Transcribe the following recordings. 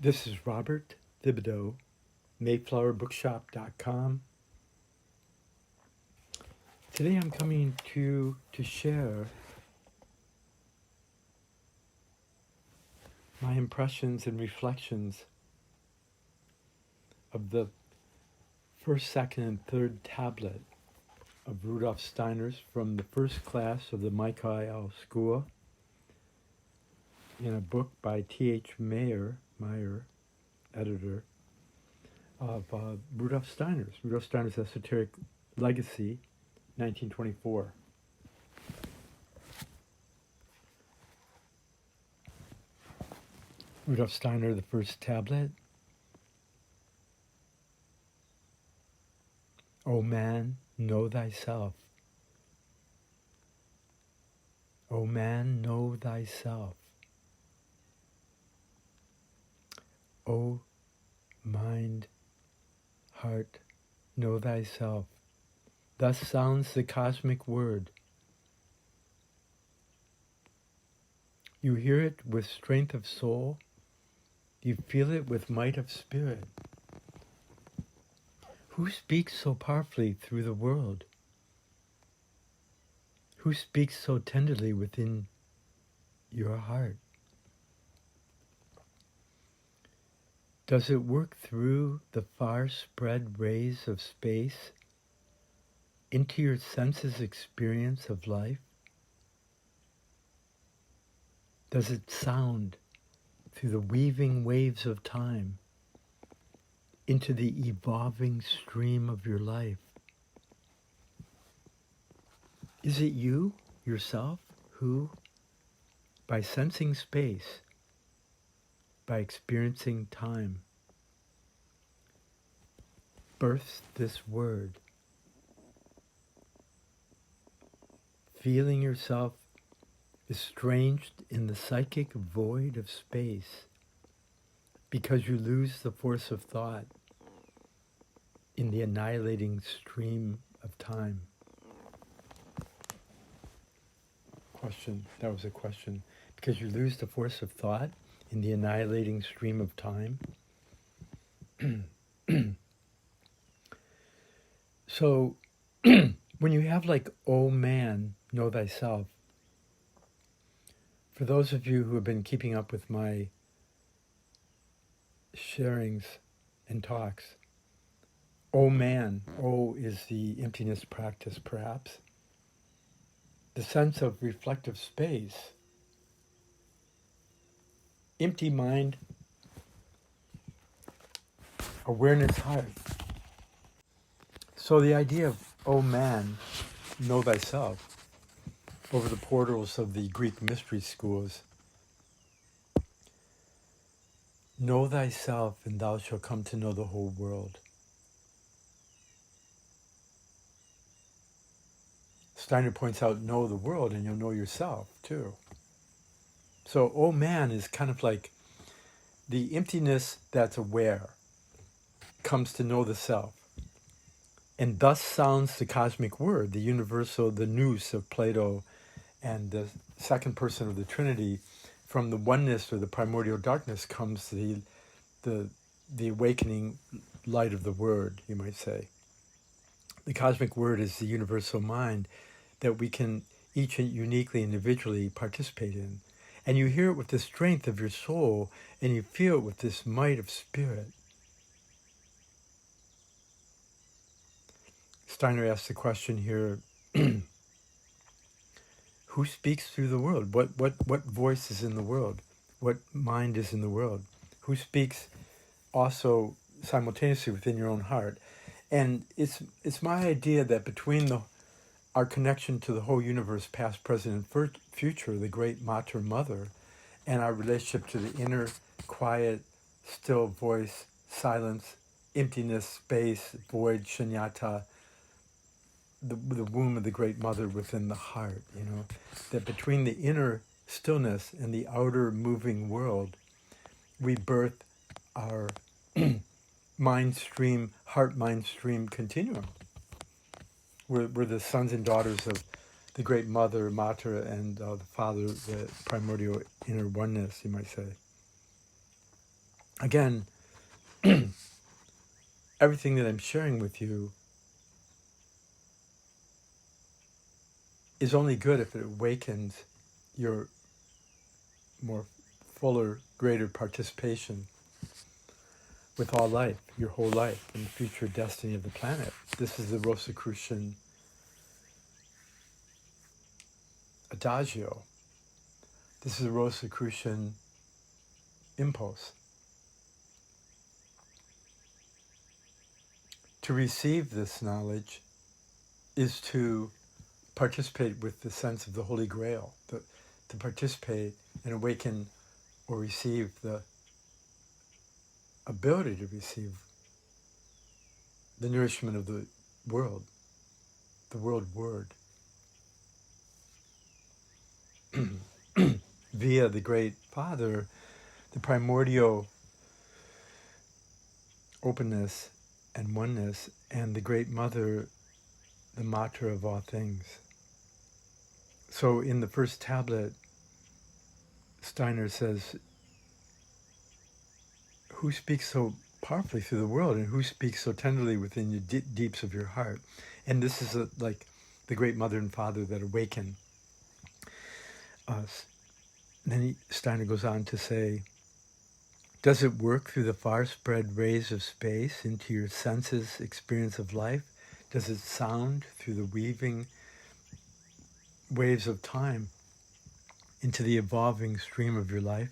This is Robert Thibodeau, MayflowerBookshop.com. Today I'm coming to share my impressions and reflections of the first, second, and third tablet of Rudolf Steiner's from the first class of the Michael School in a book by T.H. Meyer, editor, of Rudolf Steiner's Esoteric Legacy, 1924. Rudolf Steiner, the first tablet. O man, know thyself. O man, know thyself. O mind, heart, know thyself. Thus sounds the cosmic word. You hear it with strength of soul. You feel it with might of spirit. Who speaks so powerfully through the world? Who speaks so tenderly within your heart? Does it work through the far-spread rays of space into your senses' experience of life? Does it sound through the weaving waves of time into the evolving stream of your life? Is it you, yourself, who, by sensing space, by experiencing time, births this word? Feeling yourself estranged in the psychic void of space because you lose the force of thought in the annihilating stream of time. Question, that was a question. Because you lose the force of thought in the annihilating stream of time. So, when you have like, oh man, know thyself, for those of you who have been keeping up with my sharings and talks, oh man, oh is the emptiness practice perhaps. The sense of reflective space, empty mind, awareness heart. So the idea of, oh man, know thyself, over the portals of the Greek mystery schools, know thyself and thou shalt come to know the whole world. Steiner points out, know the world and you'll know yourself too. So, oh man is kind of like the emptiness that's aware comes to know the self. And thus sounds the cosmic word, the universal, the nous of Plato and the second person of the Trinity. From the oneness or the primordial darkness comes the awakening light of the word, you might say. The cosmic word is the universal mind that we can each uniquely, individually participate in. And you hear it with the strength of your soul, and you feel it with this might of spirit. Steiner asks the question here, who speaks through the world? What voice is in the world? What mind is in the world? Who speaks also simultaneously within your own heart? And it's my idea that between our connection to the whole universe, past, present, and future, the great Mater Mother, and our relationship to the inner, quiet, still voice, silence, emptiness, space, void, shunyata, the womb of the great mother within the heart, that between the inner stillness and the outer moving world, we birth our mind stream, heart-mind stream continuum. We're the sons and daughters of the great mother, Mater, and the father, the primordial inner oneness, you might say. again, everything that I'm sharing with you is only good if it awakens your more fuller, greater participation with all life, your whole life, and the future destiny of the planet. This is the Rosicrucian adagio. This is the Rosicrucian impulse. To receive this knowledge is to participate with the sense of the Holy Grail, to participate and awaken or receive the ability to receive the nourishment of the world word, via the Great Father, the primordial openness and oneness, and the Great Mother, the mater of all things. So in the first tablet, Steiner says, who speaks so powerfully through the world, and who speaks so tenderly within the deeps of your heart? And this is like the Great Mother and Father that awaken us. And then Steiner goes on to say, does it work through the far-spread rays of space into your senses' experience of life? Does it sound through the weaving waves of time into the evolving stream of your life?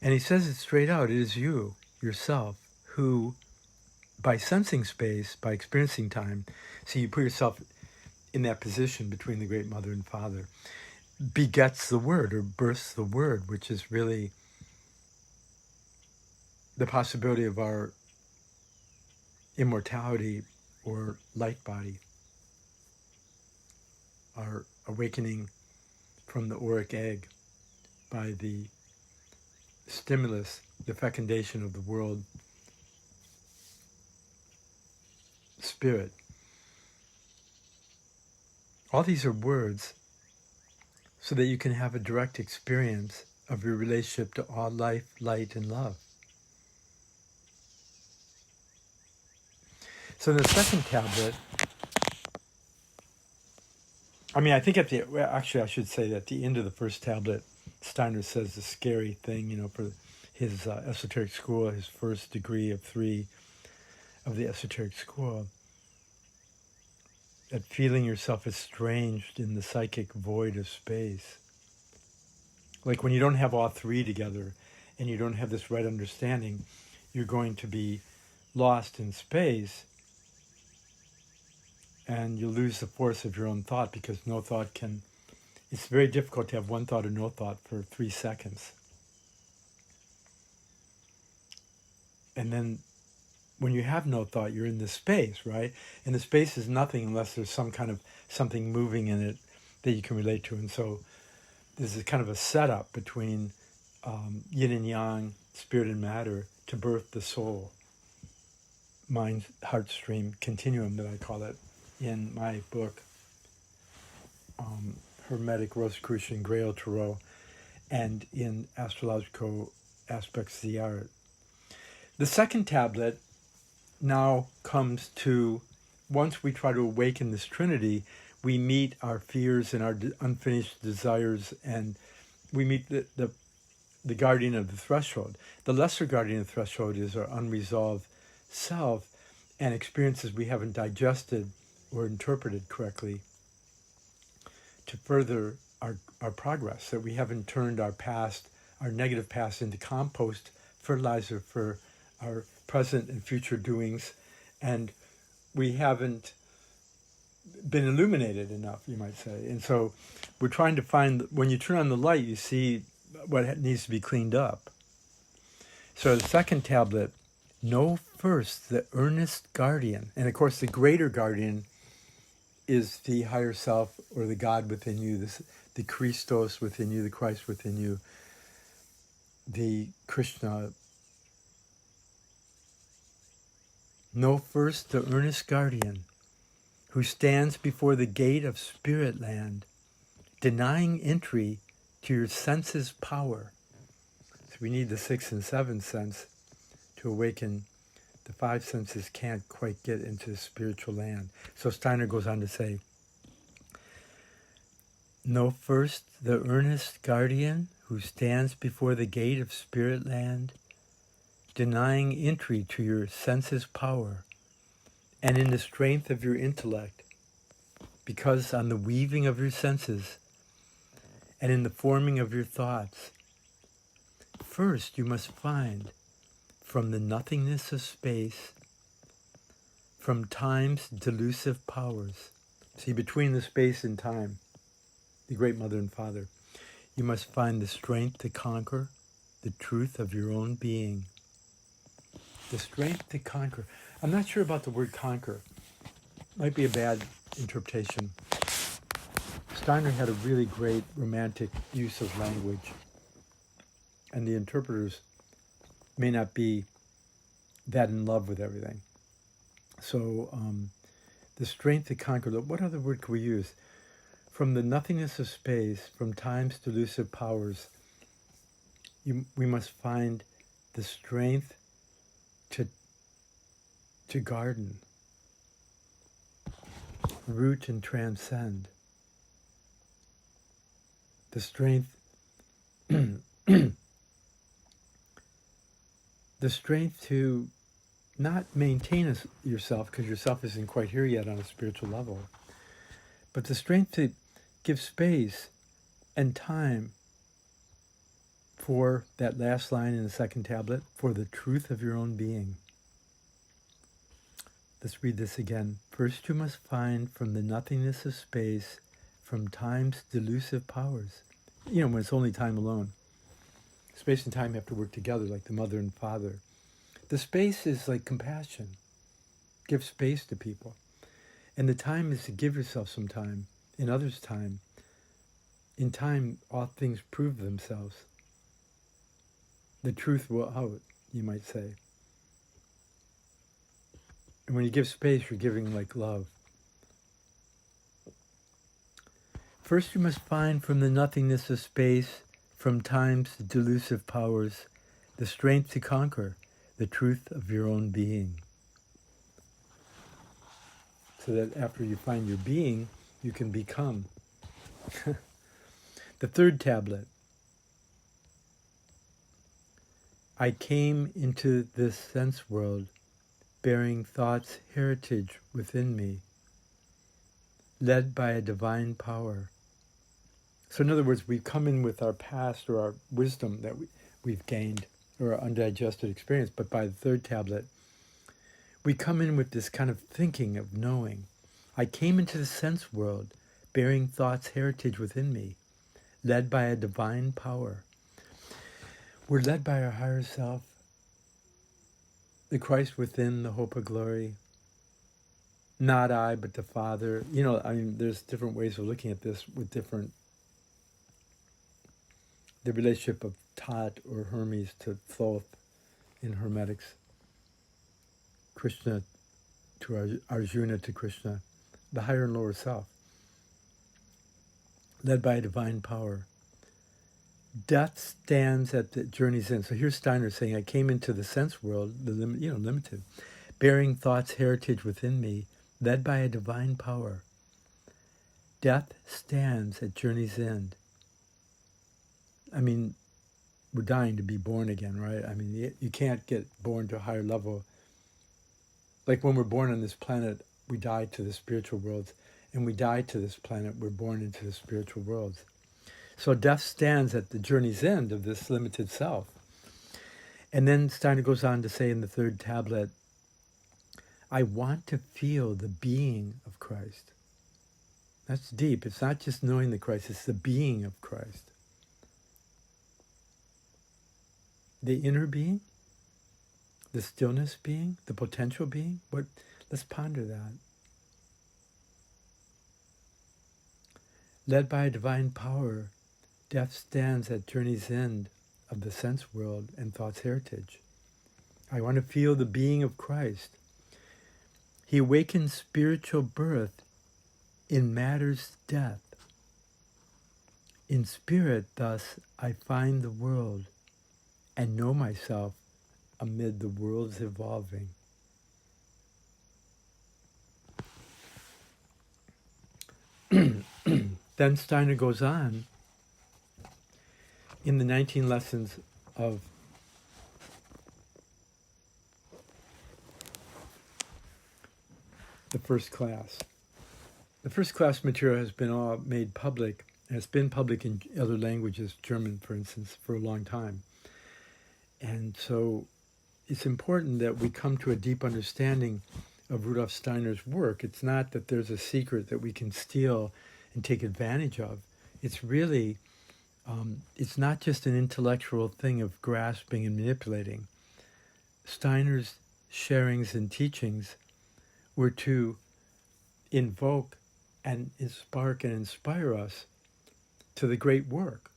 And he says it straight out. It is you, yourself, who, by sensing space, by experiencing time, so you put yourself in that position between the Great Mother and Father, begets the Word, or births the Word, which is really the possibility of our immortality or light body, our awakening from the auric egg by the stimulus, the fecundation of the world spirit. All these are words so that you can have a direct experience of your relationship to all life, light, and love. So in the second tablet, I think actually I should say that at the end of the first tablet, Steiner says the scary thing, for his esoteric school, his first degree of 3 of the esoteric school, that feeling yourself estranged in the psychic void of space. Like when you don't have all 3 together and you don't have this right understanding, you're going to be lost in space, and you lose the force of your own thought, because no thought it's very difficult to have one thought or no thought for 3 seconds. And then when you have no thought, you're in this space, right? And the space is nothing unless there's some kind of something moving in it that you can relate to. And so there's a kind of a setup between yin and yang, spirit and matter, to birth the soul, mind, heart stream continuum that I call it in my book, Hermetic, Rosicrucian, Grail Tarot, and in Astrological Aspects of the Art. The second tablet now comes to, once we try to awaken this Trinity, we meet our fears and our unfinished desires, and we meet the guardian of the threshold. The lesser guardian of the threshold is our unresolved self and experiences we haven't digested or interpreted correctly to further our progress, that we haven't turned our past, our negative past, into compost, fertilizer for our present and future doings, and we haven't been illuminated enough, you might say. And so we're trying to find, when you turn on the light, you see what needs to be cleaned up. So the second tablet, know first the earnest guardian. And of course the greater guardian is the higher self, or the God within you, the Christos within you, the Christ within you, the Krishna. Know first the earnest guardian who stands before the gate of spirit land, denying entry to your senses' power. So we need the sixth and seventh sense to awaken. The five senses can't quite get into the spiritual land. So Steiner goes on to say, know first the earnest guardian who stands before the gate of spirit land, denying entry to your senses' power, and in the strength of your intellect, because on the weaving of your senses and in the forming of your thoughts, first you must find from the nothingness of space, from time's delusive powers. See, between the space and time, the great mother and father, you must find the strength to conquer the truth of your own being. The strength to conquer. I'm not sure about the word conquer. Might be a bad interpretation. Steiner had a really great romantic use of language, and the interpreters may not be that in love with everything. So the strength to conquer, what other word could we use? From the nothingness of space, from time's delusive powers, we must find the strength to garden, root and transcend. The strength the strength to not maintain yourself, because yourself isn't quite here yet on a spiritual level, but the strength to give space and time for that last line in the second tablet, for the truth of your own being. Let's read this again. First you must find from the nothingness of space, from time's delusive powers. When it's only time alone. Space and time have to work together like the mother and father. The space is like compassion. Give space to people. And the time is to give yourself some time. In others' time. In time, all things prove themselves. The truth will out, you might say. And when you give space, you're giving like love. First you must find from the nothingness of space, from time's delusive powers, the strength to conquer the truth of your own being. So that after you find your being, you can become. The third tablet. I came into this sense world, bearing thought's heritage within me, led by a divine power. So in other words, we've come in with our past or our wisdom that we've gained, or our undigested experience, but by the third tablet, we come in with this kind of thinking of knowing. I came into the sense world, bearing thought's heritage within me, led by a divine power. We're led by our higher self, the Christ within, the hope of glory. Not I, but the Father. There's different ways of looking at this with different, the relationship of Tat or Hermes to Thoth in hermetics. Krishna to Arjuna to Krishna. The higher and lower self. Led by a divine power. Death stands at the journey's end. So here's Steiner saying, I came into the sense world, limited, bearing thought's heritage within me, led by a divine power. Death stands at journey's end. We're dying to be born again, right? You can't get born to a higher level. Like when we're born on this planet, we die to the spiritual worlds. And we die to this planet, we're born into the spiritual worlds. So death stands at the journey's end of this limited self. And then Steiner goes on to say in the third tablet, I want to feel the being of Christ. That's deep. It's not just knowing the Christ, it's the being of Christ. The inner being, the stillness being, the potential being. Let's ponder that. Led by a divine power, death stands at journey's end of the sense world and thought's heritage. I want to feel the being of Christ. He awakens spiritual birth in matter's death. In spirit, thus, I find the world, and know myself amid the world's evolving. Then Steiner goes on in the 19 lessons of the first class. The first class material has been all made public, and it's been public in other languages, German, for instance, for a long time. And so it's important that we come to a deep understanding of Rudolf Steiner's work. It's not that there's a secret that we can steal and take advantage of. It's really, it's not just an intellectual thing of grasping and manipulating. Steiner's sharings and teachings were to invoke and spark and inspire us to the great work,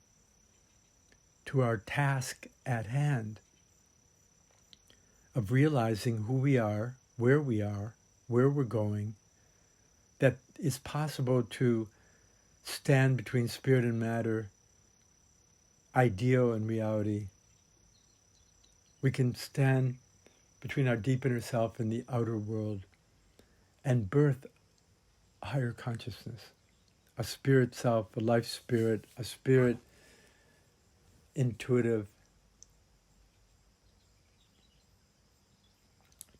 to our task at hand of realizing who we are, where we're going, that it's possible to stand between spirit and matter, ideal and reality. We can stand between our deep inner self and the outer world and birth a higher consciousness, a spirit self, a life spirit, a spirit intuitive,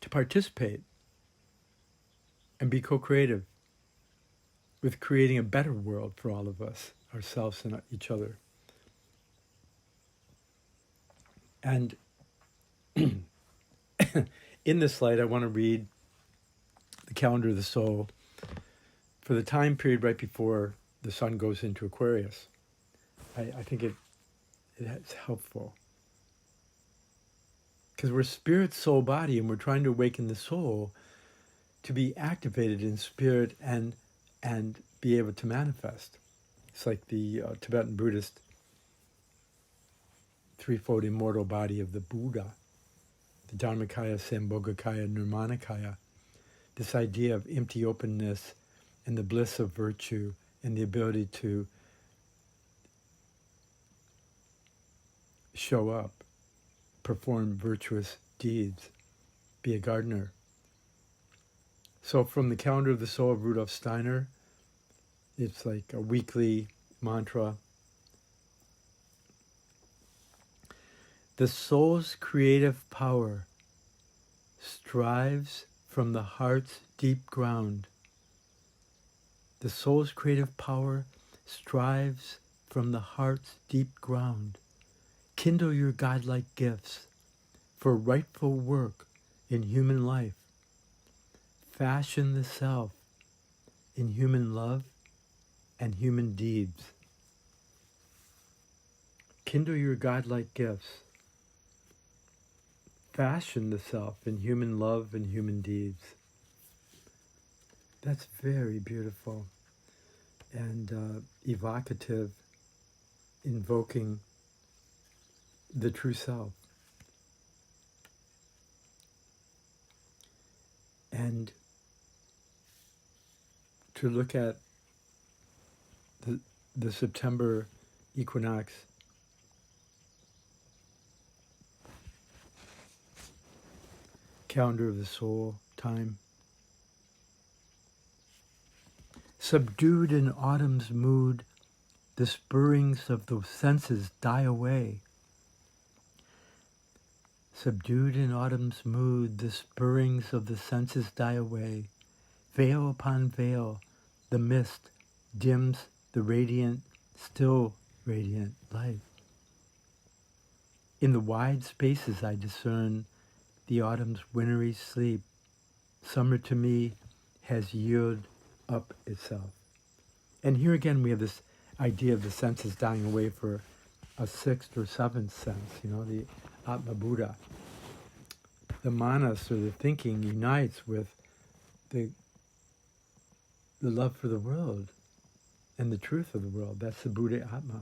to participate and be co-creative with creating a better world for all of us, ourselves and each other. And in this light, I want to read the calendar of the soul for the time period right before the sun goes into Aquarius. I think it's helpful. Because we're spirit, soul, body, and we're trying to awaken the soul to be activated in spirit and be able to manifest. It's like the Tibetan Buddhist threefold immortal body of the Buddha, the Dharmakaya, Sambhogakaya, Nirmanakaya. This idea of empty openness and the bliss of virtue and the ability to show up, perform virtuous deeds, be a gardener. So from the calendar of the soul of Rudolf Steiner, it's like a weekly mantra. The soul's creative power strives from the heart's deep ground. The soul's creative power strives from the heart's deep ground. Kindle your godlike gifts for rightful work in human life. Fashion the self in human love and human deeds. Kindle your godlike gifts. Fashion the self in human love and human deeds. That's very beautiful and evocative, invoking the true self. And to look at the September equinox calendar of the soul time. Subdued in autumn's mood, the spurrings of the senses die away. Subdued in autumn's mood, the spurrings of the senses die away. Veil upon veil, the mist dims the radiant, still radiant light. In the wide spaces I discern the autumn's wintry sleep. Summer to me has yielded up itself. And here again we have this idea of the senses dying away for a sixth or seventh sense, the Atma Buddha. The manas, or the thinking, unites with the love for the world and the truth of the world. That's the Buddha Atma.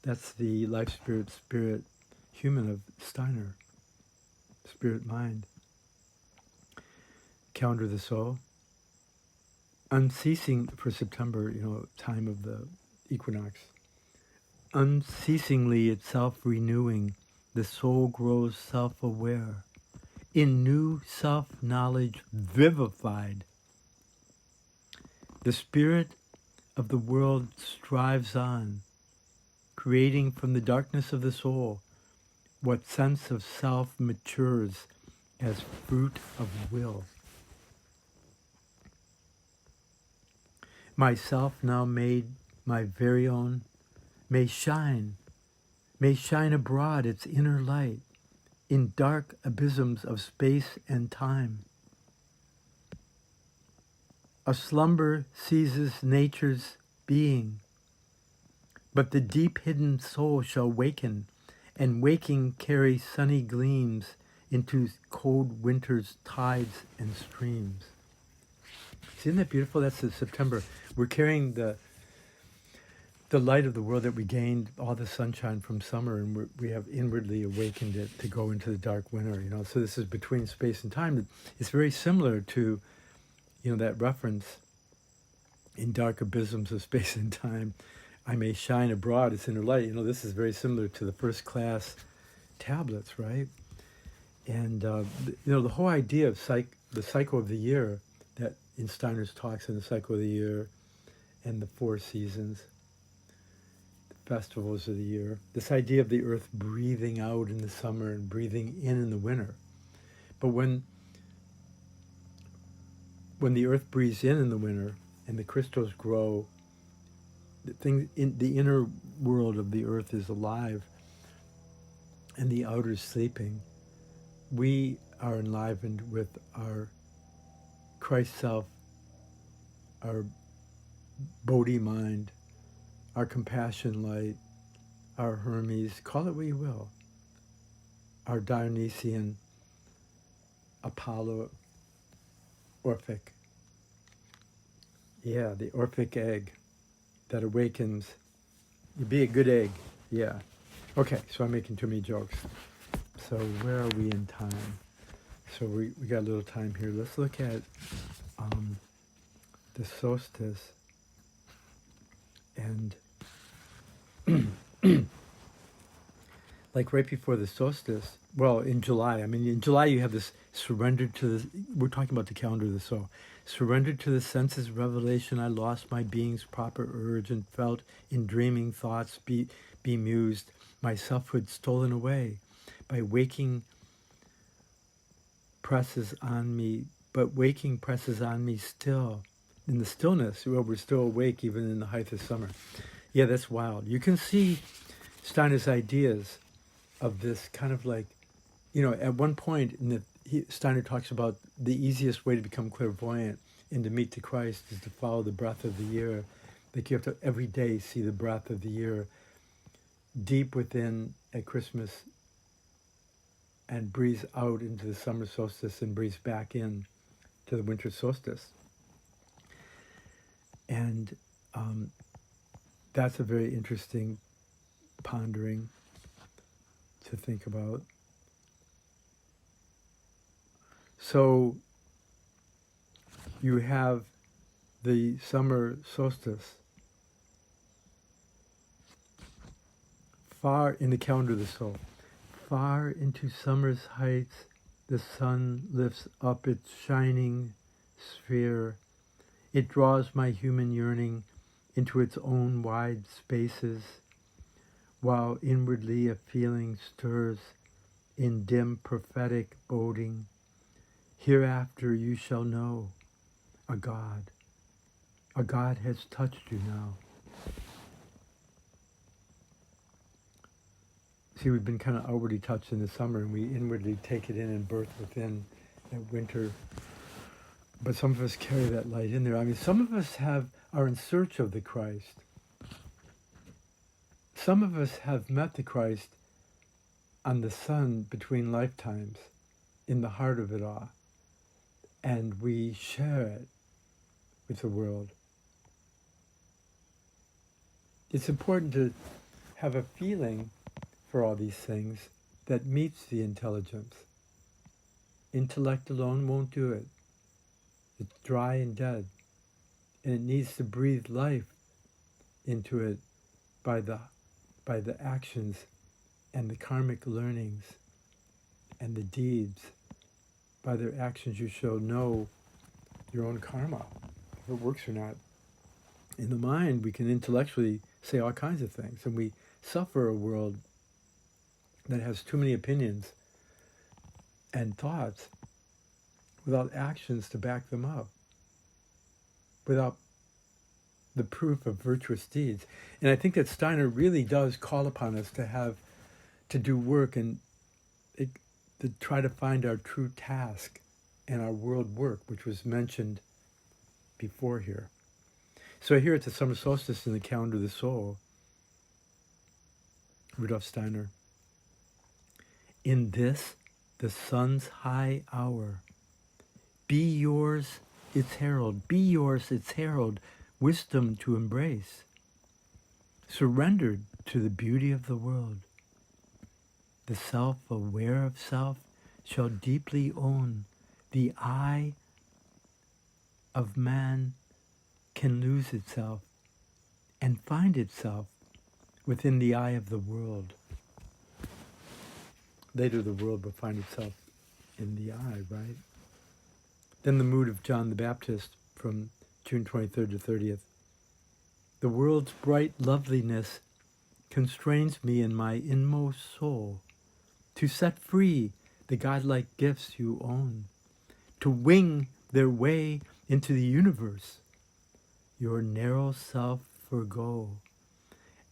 That's the life spirit human of Steiner. Spirit mind. Calendar of the soul. Unceasing for September, time of the equinox. Unceasingly itself renewing, the soul grows self-aware, in new self-knowledge vivified. The spirit of the world strives on, creating from the darkness of the soul what sense of self matures as fruit of will. Myself now made my very own may shine abroad its inner light in dark abysms of space and time. A slumber seizes nature's being, but the deep hidden soul shall waken, and waking carry sunny gleams into cold winter's tides and streams. Isn't that beautiful? That's the September. We're carrying the light of the world that we gained, all the sunshine from summer, and we have inwardly awakened it to go into the dark winter. So this is between space and time. It's very similar to, that reference in dark abysms of space and time. I may shine abroad its inner light. This is very similar to the first class tablets, right? And the whole idea of the cycle of the year that in Steiner's talks, in the cycle of the year and the 4 seasons, the festivals of the year, this idea of the earth breathing out in the summer and breathing in the winter. But when the earth breathes in the winter and the crystals grow, the thing in the inner world of the earth is alive and the outer is sleeping, we are enlivened with our Christ self, our Bodhi mind, our compassion light, our Hermes, call it what you will, our Dionysian, Apollo, Orphic. Yeah, the Orphic egg that awakens. You be a good egg. Yeah. Okay, so I'm making too many jokes. So where are we in time? So we got a little time here. Let's look at the solstice. And like right before the solstice, well, in July, in July you have this surrender to we're talking about the calendar of the soul. Surrendered to the senses revelation, I lost my being's proper urge and felt in dreaming thoughts bemused, my selfhood stolen away by waking presses on me, but waking presses on me still. In the stillness, we're still awake even in the height of summer. Yeah, that's wild. You can see Steiner's ideas of this kind of like, at one point Steiner talks about the easiest way to become clairvoyant and to meet the Christ is to follow the breath of the year. Like you have to every day see the breath of the year deep within at Christmas and breathe out into the summer solstice and breathe back in to the winter solstice. And that's a very interesting pondering to think about. So you have the summer solstice. Far in the calendar of the soul, far into summer's heights, the sun lifts up its shining sphere. It draws my human yearning into its own wide spaces, while inwardly a feeling stirs in dim prophetic boding. Hereafter you shall know a God. A God has touched you now. See, we've been kind of outwardly touched in the summer, and we inwardly take it in and birth within that winter. But some of us carry that light in there. Some of us are in search of the Christ. Some of us have met the Christ on the sun between lifetimes, in the heart of it all. And we share it with the world. It's important to have a feeling for all these things that meets the intelligence. Intellect alone won't do it. It's dry and dead. And it needs to breathe life into it by the actions and the karmic learnings and the deeds. By their actions you shall know your own karma, if it works or not. In the mind, we can intellectually say all kinds of things, and we suffer a world that has too many opinions and thoughts without actions to back them up, without the proof of virtuous deeds. And I think that Steiner really does call upon us to do work and to try to find our true task and our world work, which was mentioned before here. So here at the summer solstice in the calendar of the soul, Rudolf Steiner, in this, the sun's high hour, be yours its herald, wisdom to embrace, surrendered to the beauty of the world. The self aware of self shall deeply own the eye of man can lose itself and find itself within the eye of the world. Later the world will find itself in the eye, right? Then the mood of John the Baptist from June 23rd to 30th. The world's bright loveliness constrains me in my inmost soul to set free the godlike gifts you own, to wing their way into the universe. Your narrow self forgo,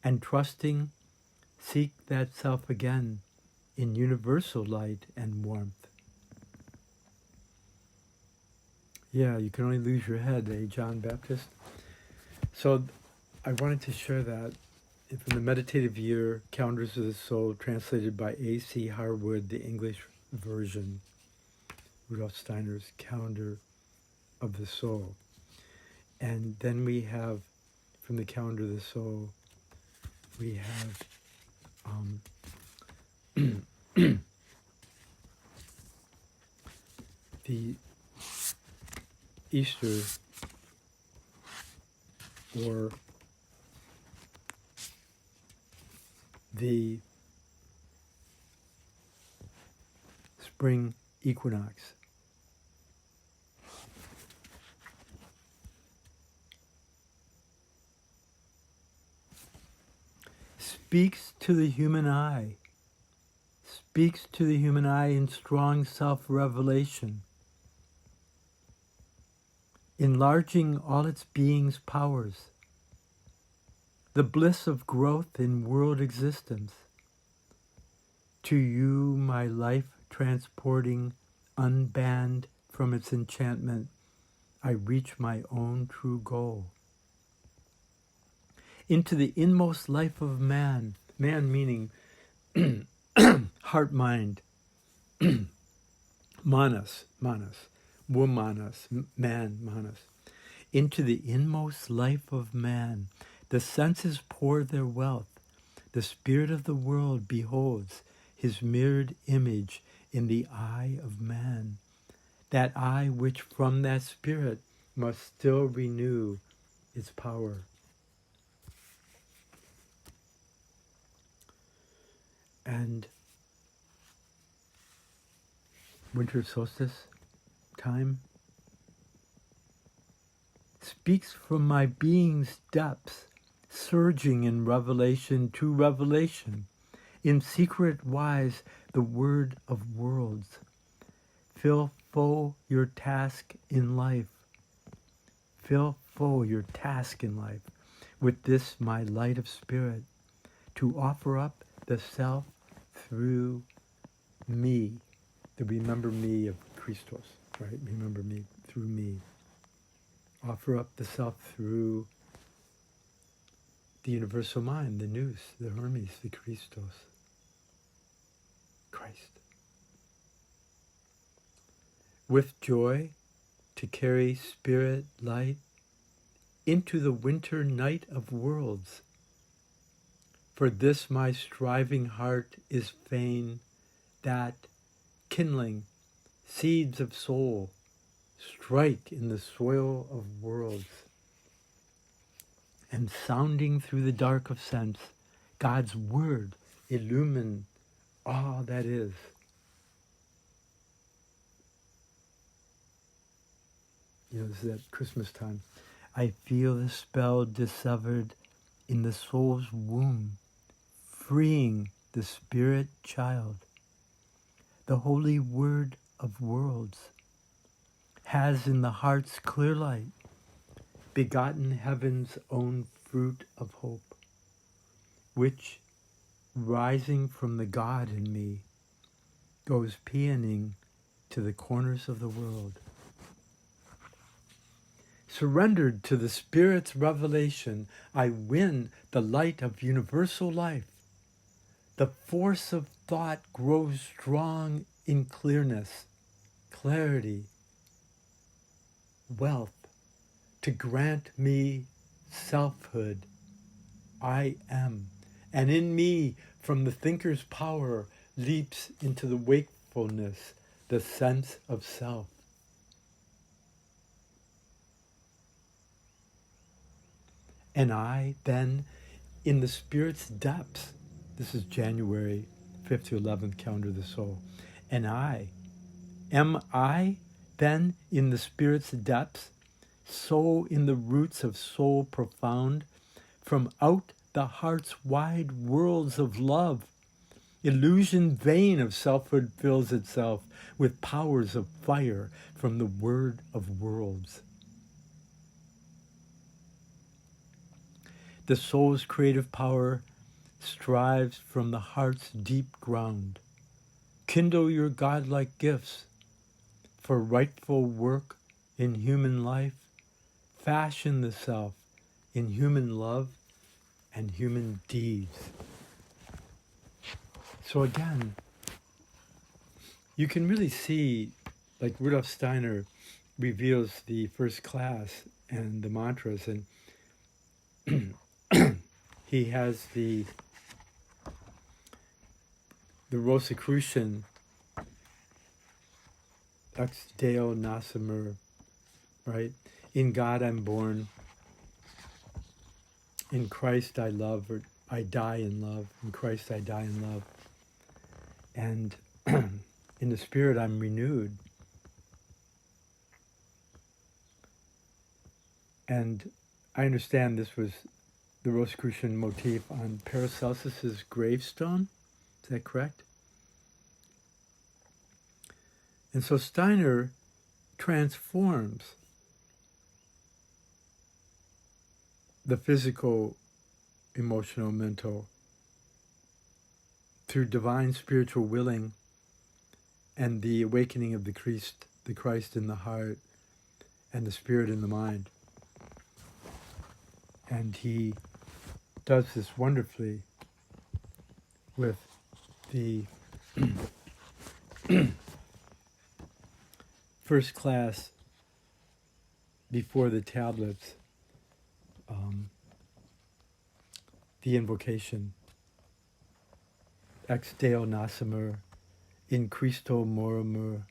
and trusting, seek that self again in universal light and warmth. Yeah, you can only lose your head, John Baptist? So I wanted to share that from the Meditative Year, Calendars of the Soul, translated by A.C. Harwood, the English version, Rudolf Steiner's Calendar of the Soul. And then we have, from the Calendar of the Soul, we have the Easter, or the spring equinox. Speaks to the human eye, speaks to the human eye in strong self-revelation, enlarging all its being's powers, the bliss of growth in world existence. To you, my life transporting, unbanned from its enchantment, I reach my own true goal. Into the inmost life of man, man meaning heart, mind, manas, womanas, man, manas. Into the inmost life of man, the senses pour their wealth. The spirit of the world beholds his mirrored image in the eye of man, that eye which from that spirit must still renew its power. And winter solstice time speaks from my being's depths, surging in revelation to revelation, in secret wise the word of worlds. Fill full your task in life. Fill full your task in life with this my light of spirit, to offer up the self through me, the remember me of Christos, right? Remember me through me. Offer up the self through the universal mind, the nous, the Hermes, the Christos, Christ. With joy to carry spirit light into the winter night of worlds. For this my striving heart is fain that, kindling seeds of soul, strike in the soil of worlds, and sounding through the dark of sense, God's word illumine all that is. This is at Christmas time. I feel the spell dissevered in the soul's womb, freeing the spirit child. The holy word of worlds has in the heart's clear light begotten heaven's own fruit of hope, which, rising from the God in me, goes peoning to the corners of the world. Surrendered to the Spirit's revelation, I win the light of universal life. The force of thought grows strong in clearness, clarity, wealth, to grant me selfhood. I am, and in me, from the thinker's power, leaps into the wakefulness, the sense of self. And I then, in the Spirit's depths, this is January 5th to 11th, calendar of the soul, and am I then in the Spirit's depths, so in the roots of soul profound, from out the heart's wide worlds of love, illusion vain of selfhood fills itself with powers of fire from the word of worlds. The soul's creative power strives from the heart's deep ground. Kindle your godlike gifts for rightful work in human life. Fashion the self in human love and human deeds. So again, you can really see, like Rudolf Steiner reveals the first class and the mantras, and he has the Rosicrucian Ex Deo Nasimer, right? In God I'm born, in Christ I love, or I die in love, in Christ I die in love. And in the Spirit I'm renewed. And I understand this was the Rosicrucian motif on Paracelsus's gravestone. Is that correct? And so Steiner transforms the physical, emotional, mental through divine spiritual willing and the awakening of the Christ in the heart and the Spirit in the mind. And he does this wonderfully with the first class before the tablets, the invocation, Ex Deo Nasimer, in Christo Moremur,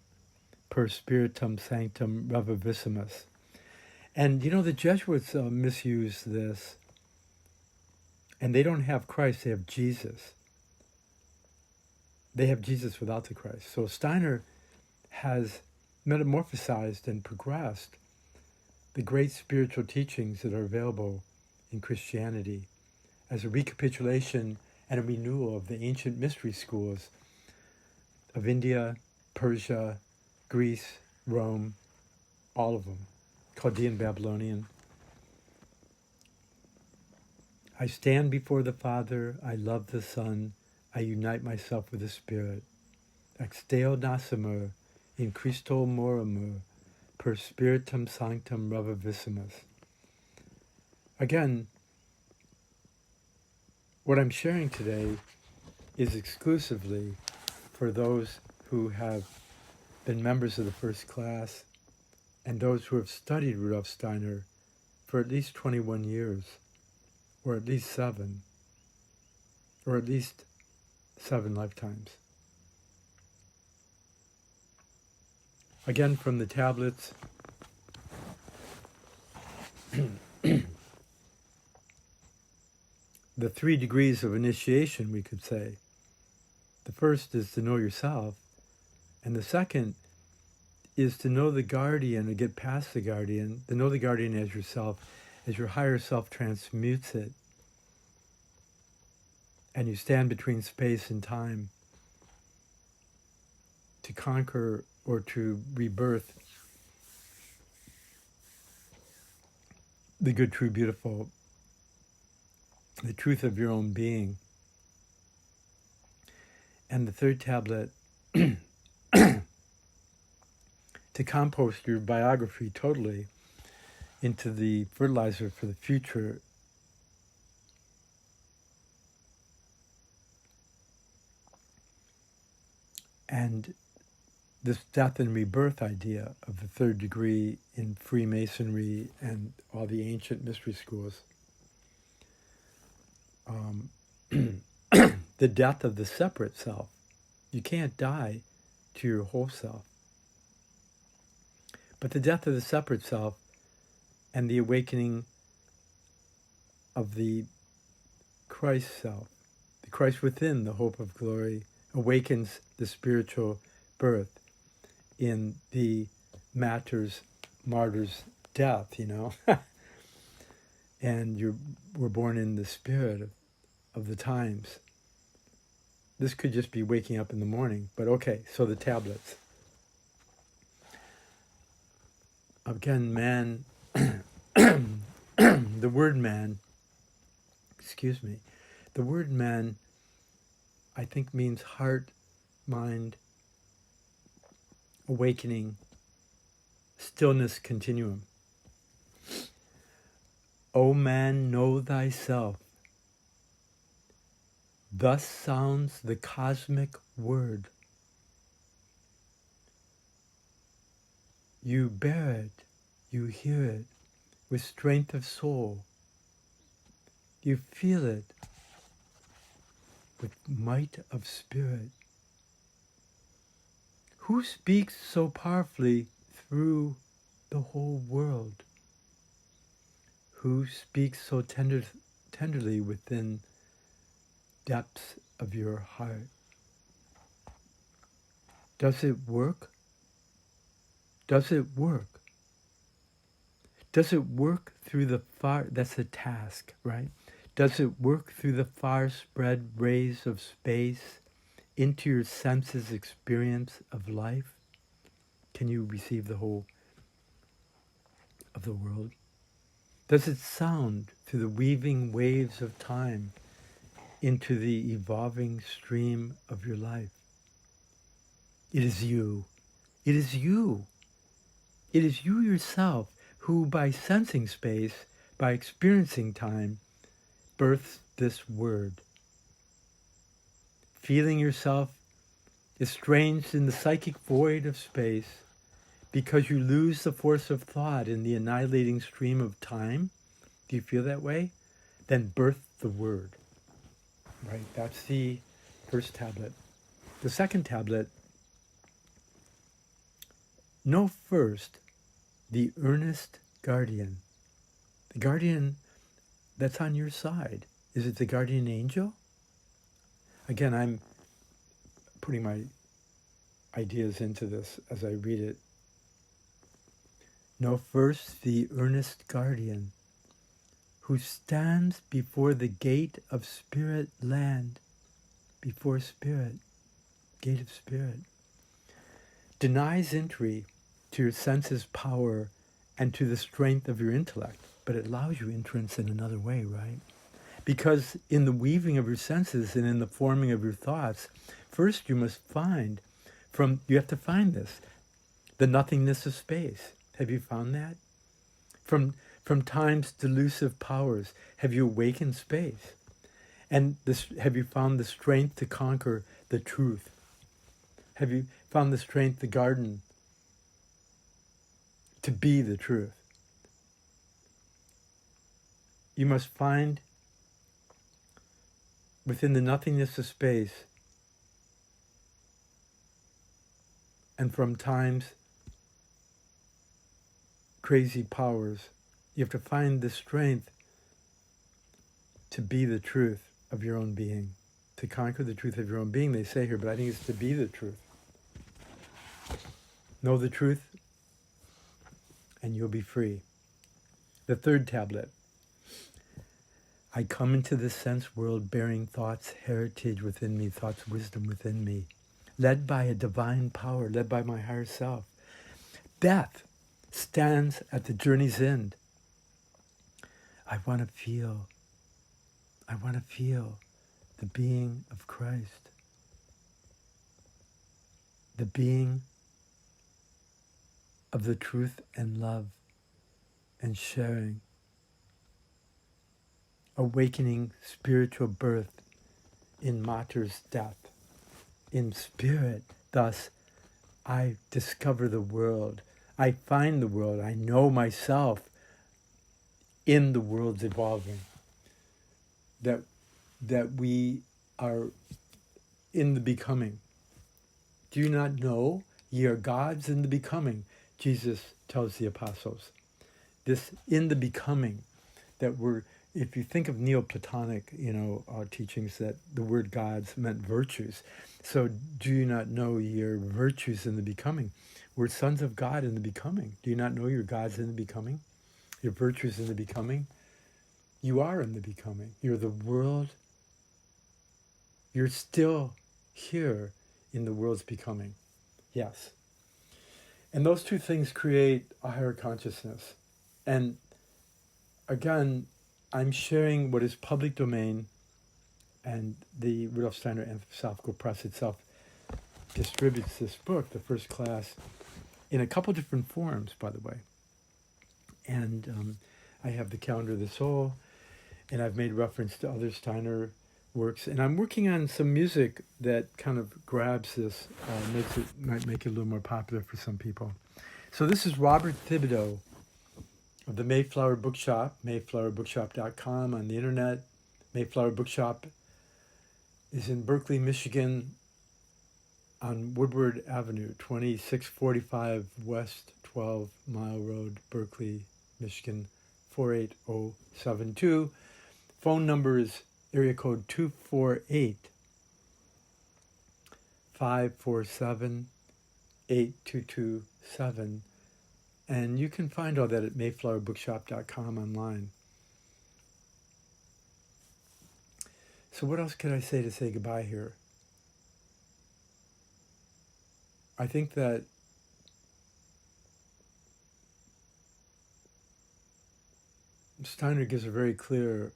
per Spiritum Sanctum Revivissimus. And the Jesuits misuse this, and they don't have Christ, they have Jesus. They have Jesus without the Christ. So Steiner has metamorphosized and progressed the great spiritual teachings that are available in Christianity as a recapitulation and a renewal of the ancient mystery schools of India, Persia, Greece, Rome, all of them, Chaldean, Babylonian. I stand before the Father, I love the Son, I unite myself with the Spirit. Ex Deo Nasimer, in Christo Moremur, per Spiritum Sanctum Revivissimus. Again, what I'm sharing today is exclusively for those who have been members of the first class and those who have studied Rudolf Steiner for at least 21 years, or at least 7, or at least 7 lifetimes. Again, from the tablets, the 3 degrees of initiation, we could say. The first is to know yourself, and the second is to know the guardian, to get past the guardian, to know the guardian as yourself, as your higher self transmutes it, and you stand between space and time to conquer or to rebirth the good, true, beautiful, the truth of your own being. And the third tablet, to compost your biography totally into the fertilizer for the future. And this death and rebirth idea of the third degree in Freemasonry and all the ancient mystery schools. The death of the separate self. You can't die to your whole self. But the death of the separate self and the awakening of the Christ self, the Christ within, the hope of glory, awakens the spiritual birth in the martyr's death, and we're born in the spirit of the times. This could just be waking up in the morning, but okay, so the tablets. Again, man, the word man, the word man, I think means heart, mind, awakening, stillness continuum. O man, know thyself. Thus sounds the cosmic word. You bear it, you hear it with strength of soul. You feel it with might of spirit. Who speaks so powerfully through the whole world? Who speaks so tenderly within depths of your heart? Does it work? Does it work? Does it work through the far, that's a task, right? Does it work through the far spread rays of space into your senses' experience of life? Can you receive the whole of the world? Does it sound through the weaving waves of time into the evolving stream of your life? It is you. It is you. It is you yourself who, by sensing space, by experiencing time, births this word. Feeling yourself estranged in the psychic void of space because you lose the force of thought in the annihilating stream of time. Do you feel that way? Then birth the word. Right, that's the first tablet. The second tablet, know first the earnest guardian. The guardian that's on your side. Is it the guardian angel? Again, I'm putting my ideas into this as I read it. Know first the earnest guardian who stands before the gate of spirit land, before spirit, gate of spirit, denies entry to your senses' power and to the strength of your intellect, but it allows you entrance in another way, right? Because in the weaving of your senses and in the forming of your thoughts, first you must you have to find this, the nothingness of space. Have you found that? From time's delusive powers, have you awakened space? And have you found the strength to conquer the truth? Have you found the strength, the garden, to be the truth? You must find within the nothingness of space and from time's crazy powers, you have to find the strength to be the truth of your own being, to conquer the truth of your own being, they say here, but I think it's to be the truth. Know the truth, and you'll be free. The third tablet. I come into the sense world bearing thoughts, heritage within me, thoughts, wisdom within me, led by a divine power, led by my higher self. Death stands at the journey's end. I want to feel the being of Christ, the being of the truth and love and sharing, awakening spiritual birth in Mater's death, in spirit. Thus, I discover the world. I find the world. I know myself in the world's evolving. That we are in the becoming. Do you not know ye are gods in the becoming? Jesus tells the apostles. This in the becoming, that we're, if you think of Neoplatonic, teachings, that the word gods meant virtues. So do you not know your virtues in the becoming? We're sons of God in the becoming. Do you not know your gods in the becoming? Your virtues in the becoming? You are in the becoming. You're the world. You're still here in the world's becoming. Yes. And those two things create a higher consciousness. And again, I'm sharing what is public domain, and the Rudolf Steiner Anthroposophical Press itself distributes this book, the first class, in a couple different forms, by the way. And I have the Calendar of the Soul, and I've made reference to other Steiner works. And I'm working on some music that kind of grabs this, might make it a little more popular for some people. So this is Robert Thibodeau of the Mayflower Bookshop, mayflowerbookshop.com on the internet. Mayflower Bookshop is in Berkeley, Michigan, on Woodward Avenue, 2645 West 12 Mile Road, Berkeley, Michigan, 48072. Phone number is area code 248-547-8227. And you can find all that at mayflowerbookshop.com online. So what else could I say to say goodbye here? I think that Steiner gives a very clear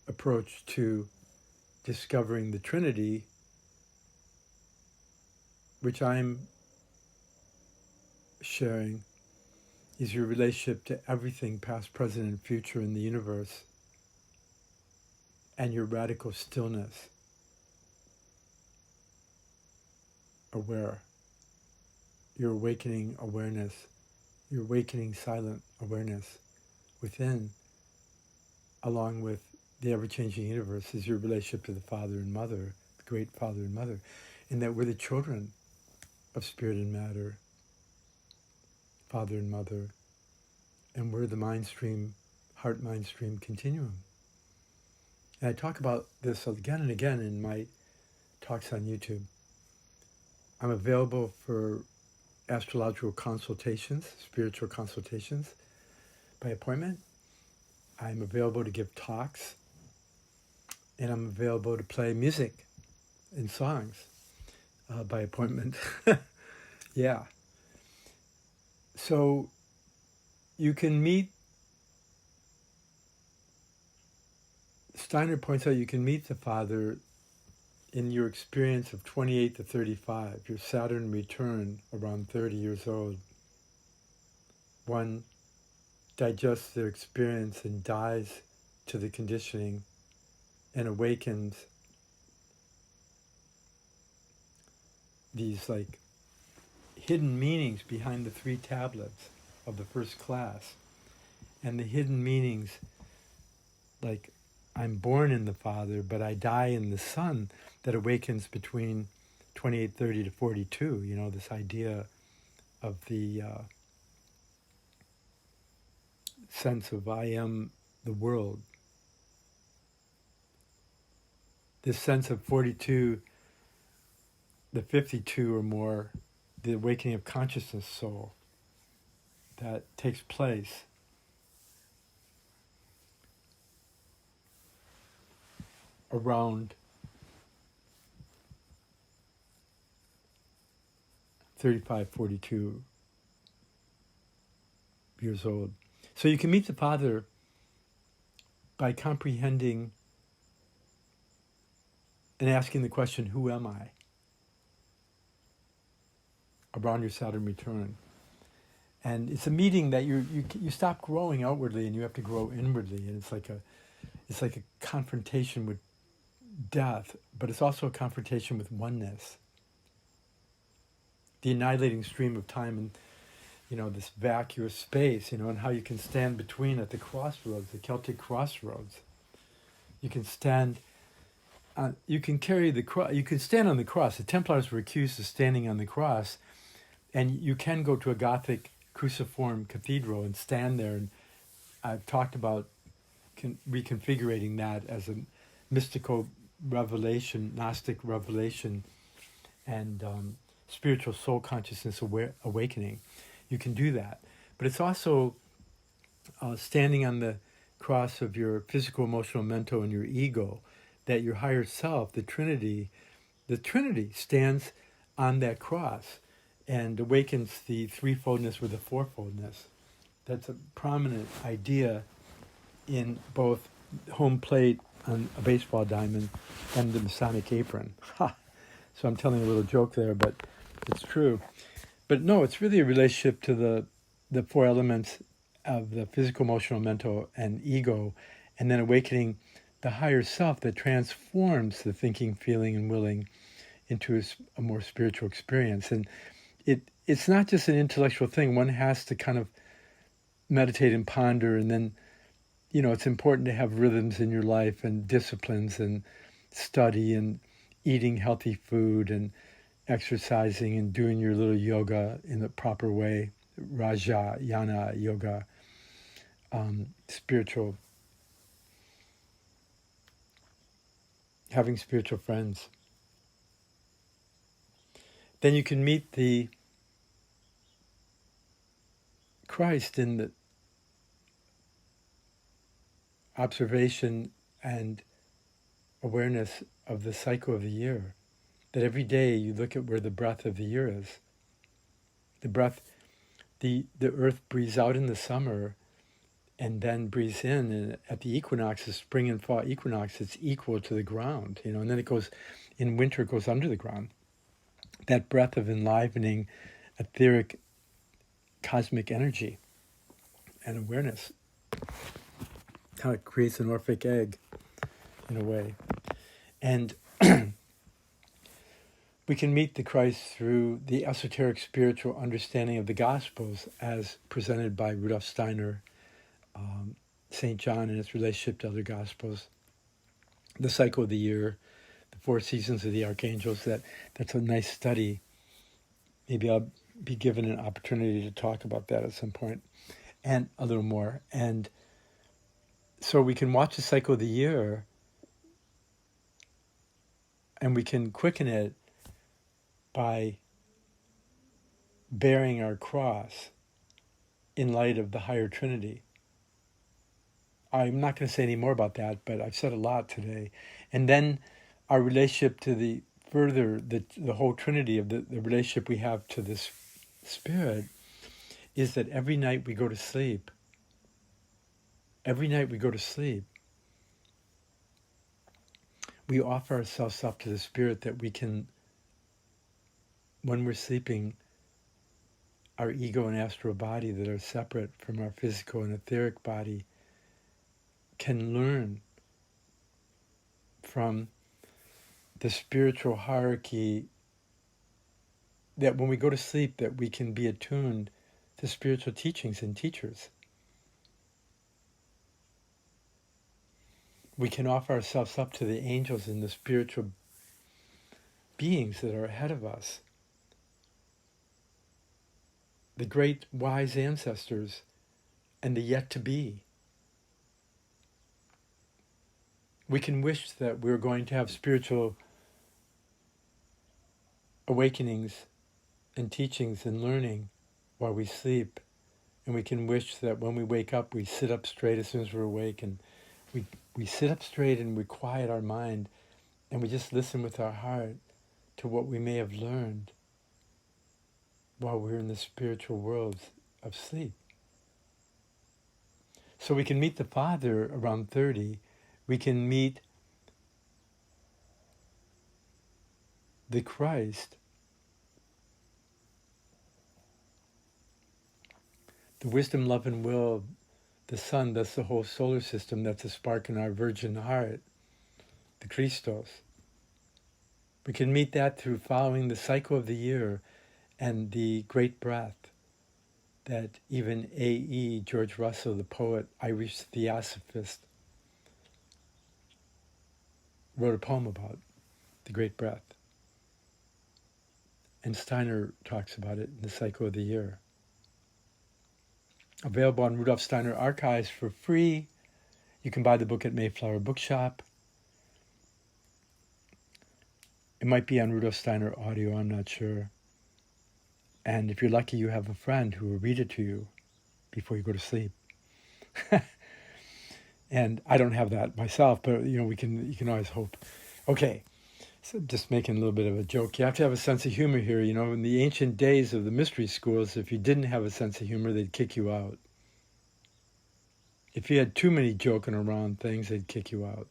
approach to discovering the Trinity, which I'm sharing, is your relationship to everything past, present, and future in the universe, and your radical stillness, aware, your awakening awareness, your awakening silent awareness within, along with the ever-changing universe, is your relationship to the Father and Mother, the great Father and Mother, and that we're the children of spirit and matter, Father and Mother, and we're the mind stream, heart-mind stream continuum. And I talk about this again and again in my talks on YouTube. I'm available for astrological consultations, spiritual consultations by appointment. I'm available to give talks, and I'm available to play music and songs by appointment. Yeah. So you can meet, Steiner points out, you can meet the Father in your experience of 28 to 35, your Saturn return around 30 years old. One digests their experience and dies to the conditioning and awakens these like hidden meanings behind the 3 tablets of the first class. And the hidden meanings, like I'm born in the Father, but I die in the Son, that awakens between 28, 30 to 42, this idea of the sense of I am the world. this sense of 42, the 52 or more, the awakening of consciousness soul that takes place around 35, 42 years old. So you can meet the Father by comprehending and asking the question, who am I? Around your Saturn return. And it's a meeting that you stop growing outwardly and you have to grow inwardly. And it's like a confrontation with death, but it's also a confrontation with oneness. The annihilating stream of time and, this vacuous space, and how you can stand between at the crossroads, the Celtic crossroads. You can stand, you can carry the cross, you can stand on the cross. The Templars were accused of standing on the cross, and you can go to a Gothic cruciform cathedral and stand there. And I've talked about reconfiguring that as a mystical revelation, Gnostic revelation, and spiritual soul consciousness awakening. You can do that. But it's also standing on the cross of your physical, emotional, mental, and your ego, that your higher self, the Trinity stands on that cross and awakens the threefoldness with the fourfoldness. That's a prominent idea in both home plate on a baseball diamond and the Masonic apron. Ha! So I'm telling a little joke there, but it's true. But no, it's really a relationship to the four elements of the physical, emotional, mental, and ego, and then awakening the higher self that transforms the thinking, feeling, and willing into a more spiritual experience. And it's not just an intellectual thing. One has to kind of meditate and ponder, and then, it's important to have rhythms in your life and disciplines and study and eating healthy food and exercising and doing your little yoga in the proper way, Rajayana yoga, spiritual, having spiritual friends. Then you can meet the Christ in the observation and awareness of the cycle of the year. That every day you look at where the breath of the year is. The breath, the earth breathes out in the summer and then breathes in, and at the equinox, the spring and fall equinox, it's equal to the ground, and then it goes, in winter it goes under the ground. That breath of enlivening, etheric, cosmic energy and awareness, how it creates an Orphic egg, in a way. And we can meet the Christ through the esoteric spiritual understanding of the Gospels as presented by Rudolf Steiner, St. John and its relationship to other Gospels, the cycle of the year, the four seasons of the archangels. That's a nice study. Maybe I'll be given an opportunity to talk about that at some point, and a little more. And so we can watch the cycle of the year, and we can quicken it by bearing our cross in light of the higher Trinity. I'm not going to say any more about that, but I've said a lot today. And then our relationship to the whole Trinity of the relationship we have to this Spirit is that every night we go to sleep. Every night we go to sleep, we offer ourselves up to the Spirit, that we can, when we're sleeping, our ego and astral body that are separate from our physical and etheric body can learn from the spiritual hierarchy, that when we go to sleep, that we can be attuned to spiritual teachings and teachers. We can offer ourselves up to the angels and the spiritual beings that are ahead of us, the great wise ancestors and the yet to be. We can wish that we're going to have spiritual awakenings and teachings and learning while we sleep. And we can wish that when we wake up, we sit up straight as soon as we're awake, and we sit up straight and we quiet our mind and we just listen with our heart to what we may have learned while we're in the spiritual worlds of sleep. So we can meet the Father around 30. We can meet the Christ, the wisdom, love, and will, the sun, that's the whole solar system, that's a spark in our virgin heart, the Christos. We can meet that through following the cycle of the year and the great breath that even A.E. George Russell, the poet, Irish theosophist, wrote a poem about, the great breath. And Steiner talks about it in the cycle of the year. Available on Rudolf Steiner Archives for free. You can buy the book at Mayflower Bookshop. It might be on Rudolf Steiner audio, I'm not sure. And if you're lucky, you have a friend who will read it to you before you go to sleep. And I don't have that myself, but you can always hope. Okay, so just making a little bit of a joke. You have to have a sense of humor here. In the ancient days of the mystery schools, if you didn't have a sense of humor, they'd kick you out. If you had too many joking around things, they'd kick you out.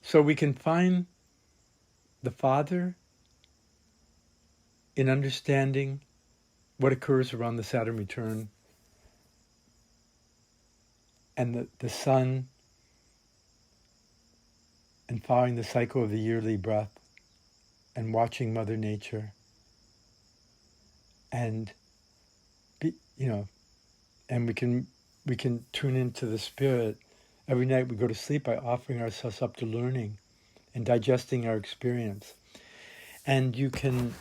So we can find the Father in understanding what occurs around the Saturn return, and the sun, and following the cycle of the yearly breath, and watching Mother Nature, and and we can tune into the Spirit. Every night we go to sleep by offering ourselves up to learning and digesting our experience. And you can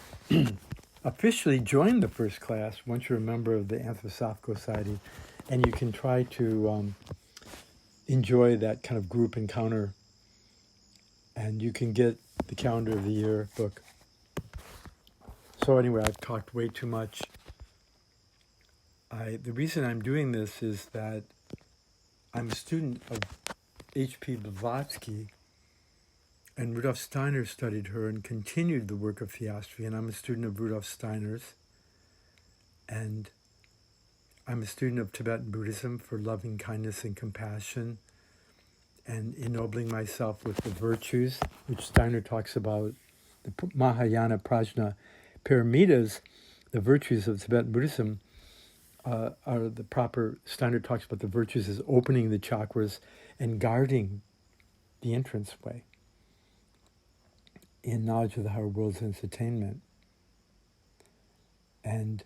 officially join the first class once you're a member of the Anthroposophical Society, and you can try to enjoy that kind of group encounter. And you can get the Calendar of the Year book. So anyway, I've talked way too much. The reason I'm doing this is that I'm a student of H.P. Blavatsky, and Rudolf Steiner studied her and continued the work of theosophy, and I'm a student of Rudolf Steiner's, and I'm a student of Tibetan Buddhism for loving kindness and compassion, and ennobling myself with the virtues, which Steiner talks about, the Mahayana Prajna Paramitas, the virtues of Tibetan Buddhism, are the proper. Steiner talks about the virtues as opening the chakras and guarding the entranceway in knowledge of the higher worlds and its attainment. And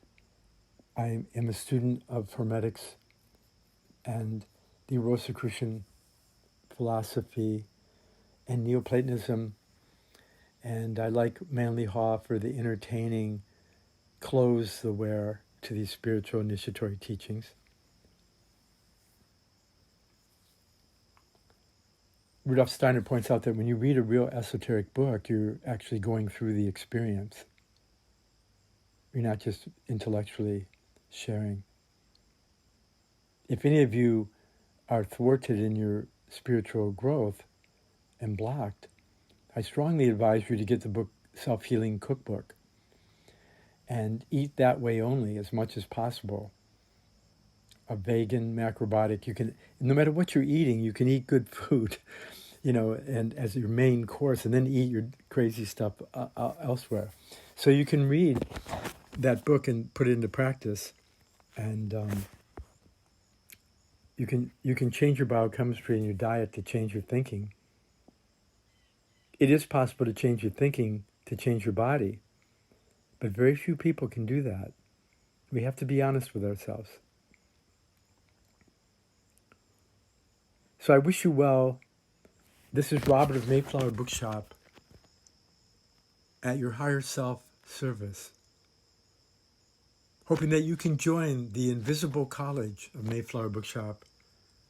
I am a student of hermetics and the Rosicrucian philosophy and Neoplatonism, and I like Manly Hoff, or the entertaining clothes the wear to these spiritual initiatory teachings. Rudolf Steiner points out that when you read a real esoteric book, you're actually going through the experience. You're not just intellectually sharing. If any of you are thwarted in your spiritual growth and blocked, I strongly advise you to get the book Self-Healing Cookbook and eat that way only as much as possible. A vegan, macrobiotic, you can, no matter what you're eating, you can eat good food, and as your main course, and then eat your crazy stuff elsewhere. So you can read that book and put it into practice, and you can change your biochemistry and your diet to change your thinking. It is possible to change your thinking to change your body, but very few people can do that. We have to be honest with ourselves. So I wish you well. This is Robert of Mayflower Bookshop at your higher self service. hoping that you can join the Invisible College of Mayflower Bookshop,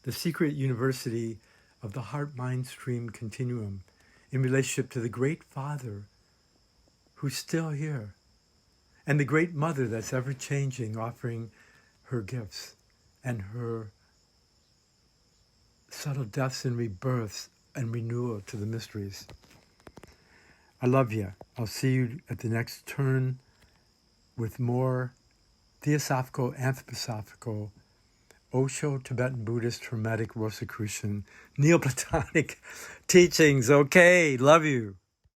the secret university of the heart-mind stream continuum in relationship to the Great Father who's still here, and the Great Mother that's ever-changing, offering her gifts and her subtle deaths and rebirths and renewal to the mysteries. I love you. I'll see you at the next turn with more theosophical, anthroposophical, Ohso, Tibetan Buddhist, hermetic, Rosicrucian, Neoplatonic teachings. Okay, love you.